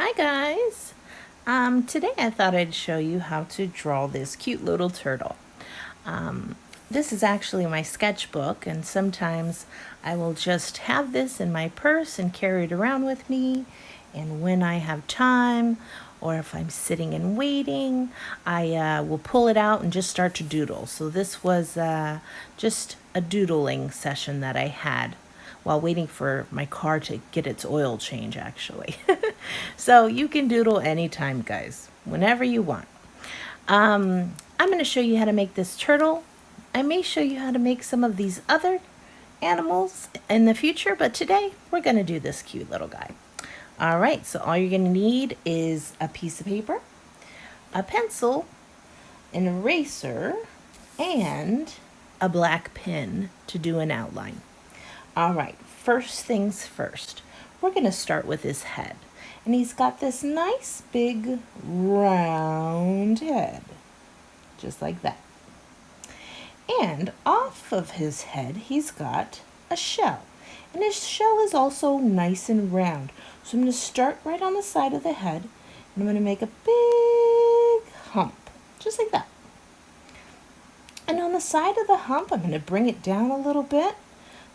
Hi guys! Today I thought I'd show you how to draw this cute little turtle. This is actually my sketchbook, and sometimes I will just have this in my purse and carry it around with me. And when I have time, or if I'm sitting and waiting, I will pull it out and just start to doodle. So this was just a doodling session that I had while waiting for my car to get its oil change, actually. So you can doodle anytime, guys, whenever you want. I'm going to show you how to make this turtle. I may show you how to make some of these other animals in the future, but today we're going to do this cute little guy. All right, so all you're going to need is a piece of paper, a pencil, an eraser, and a black pen to do an outline. All right, first things first, we're going to start with his head. And he's got this nice big round head, just like that. And off of his head, he's got a shell. And his shell is also nice and round. So I'm going to start right on the side of the head, and I'm going to make a big hump, just like that. And on the side of the hump, I'm going to bring it down a little bit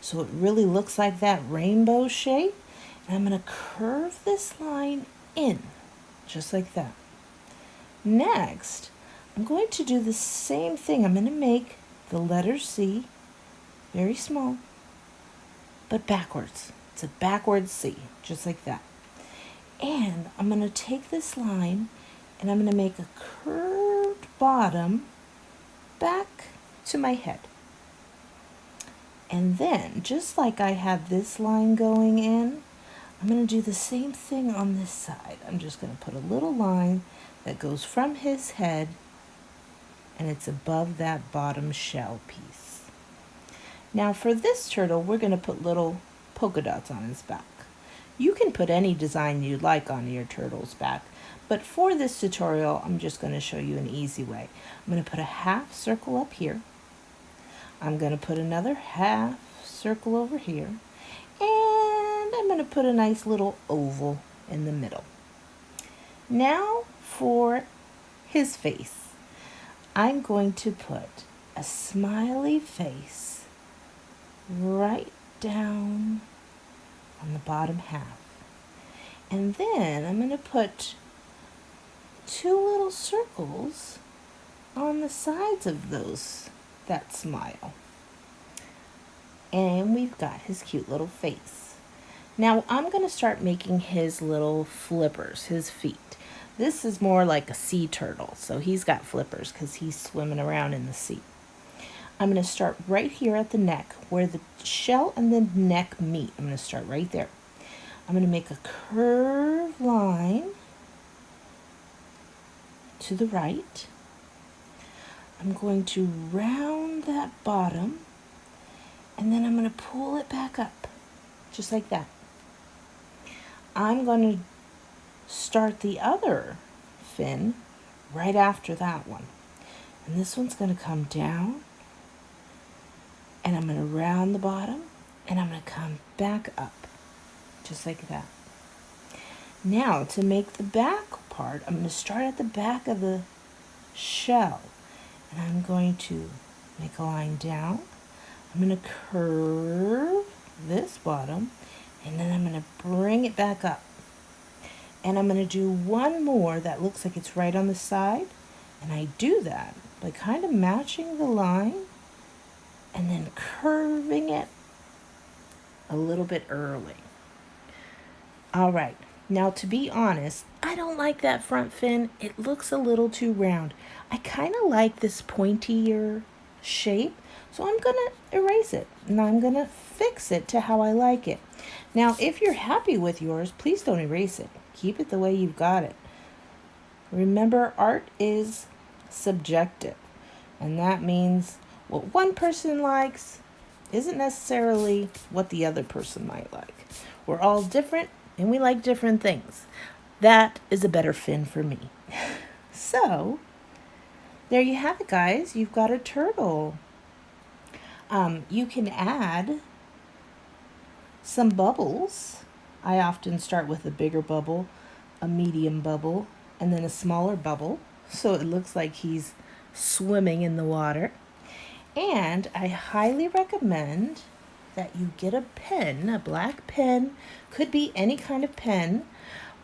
so it really looks like that rainbow shape. And I'm going to curve this line in, just like that. Next, I'm going to do the same thing. I'm going to make the letter C very small, but backwards. It's a backwards C, just like that. And I'm going to take this line and I'm going to make a curved bottom back to my head. And then, just like I had this line going in, I'm going to do the same thing on this side. I'm just going to put a little line that goes from his head, and it's above that bottom shell piece. Now for this turtle, we're going to put little polka dots on his back. You can put any design you like on your turtle's back, but for this tutorial, I'm just going to show you an easy way. I'm going to put a half circle up here. I'm going to put another half circle over here, and I'm going to put a nice little oval in the middle. Now for his face. I'm going to put a smiley face right down on the bottom half. And then I'm going to put two little circles on the sides of that smile. And we've got his cute little face. Now I'm going to start making his little flippers, his feet. This is more like a sea turtle, so he's got flippers because he's swimming around in the sea. I'm going to start right here at the neck where the shell and the neck meet. I'm going to start right there. I'm going to make a curved line to the right. I'm going to round that bottom, and then I'm going to pull it back up, just like that. I'm going to start the other fin right after that one. And this one's going to come down, and I'm going to round the bottom, and I'm going to come back up, just like that. Now, to make the back part, I'm going to start at the back of the shell, and I'm going to make a line down. I'm going to curve this bottom, and then I'm going to bring it back up. And I'm going to do one more that looks like it's right on the side. And I do that by kind of matching the line and then curving it a little bit early. All right. Now, to be honest, I don't like that front fin. It looks a little too round. I kind of like this pointier shape. So I'm going to erase it. And I'm going to fix it to how I like it. Now, if you're happy with yours, please don't erase it. Keep it the way you've got it. Remember, art is subjective, and that means what one person likes isn't necessarily what the other person might like. We're all different, and we like different things. That is a better fin for me. So, there you have it, guys. You've got a turtle. You can add some bubbles. I often start with a bigger bubble a medium bubble, and then a smaller bubble, so it looks like he's swimming in the water. And I highly recommend that you get a pen, a black pen, could be any kind of pen,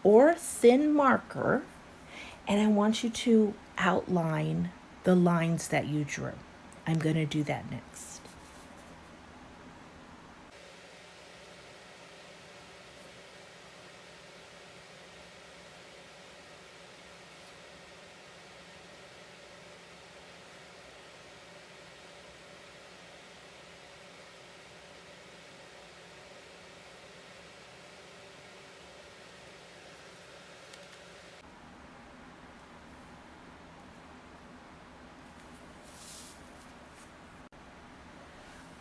or thin marker, and I want you to outline the lines that you drew. I'm going to do that next.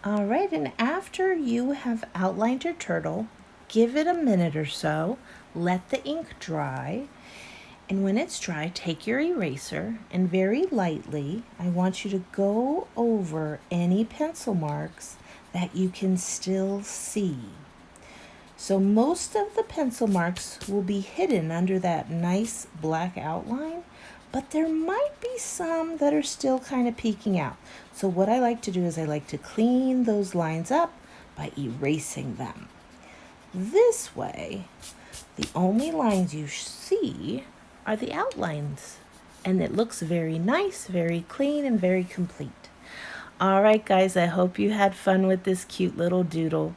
All right, and after you have outlined your turtle, give it a minute or so, let the ink dry, and when it's dry, take your eraser and very lightly, I want you to go over any pencil marks that you can still see. So most of the pencil marks will be hidden under that nice black outline, but there might be some that are still kind of peeking out. So what I like to do is I like to clean those lines up by erasing them. This way, the only lines you see are the outlines, and it looks very nice, very clean, and very complete. All right, guys, I hope you had fun with this cute little doodle.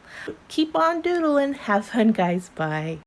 Keep on doodling. Have fun, guys. Bye.